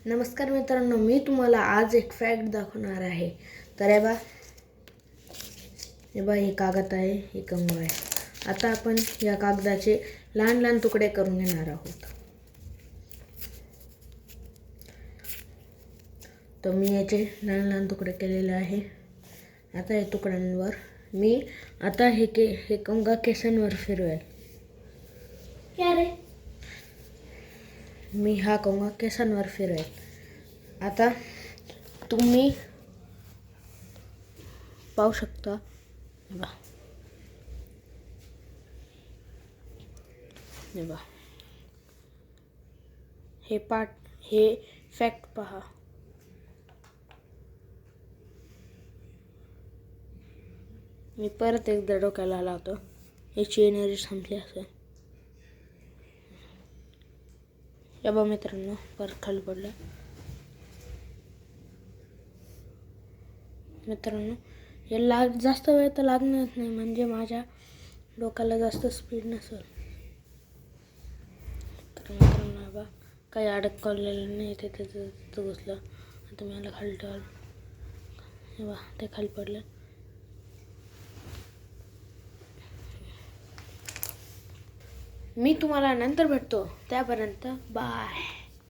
नमस्कार मित्रांनो, मी तुम्हाला आज एक फॅक्ट दाखवणार आहे. तर हे बा हे कागद आहे, हे कंगवा आहे. आता आपण या कागदाचे लहान लहान तुकडे करून घेणार आहोत. तर मी याचे लहान लहान तुकडे केलेले आहे. आता या तुकड्यांवर मी आता हे कंगवा केसांवर फिरवेल. क्या रे? मी हा कंगवा केसांवर फिरवेल. आता तुम्ही पाहू शकता. हे फॅक्ट पहा. मी परत एकदा डोक्याला लावतो. याची एनर्जी संपली असेल. या बा मित्रांनो, परत खाली पडलं. मित्रांनो, हे जास्त वेळ तर लागणार नाही, म्हणजे माझ्या डोक्याला जास्त स्पीड नसेल. तर मित्रांनो बा काही अडकवलेलं नाही, ते त्याचं घुसलं. आता मी याला खाली ठेवलं. हे बा ते खाली पडलं. मी तुम्हाला नंतर भेटतो. त्यापर्यंत बाय.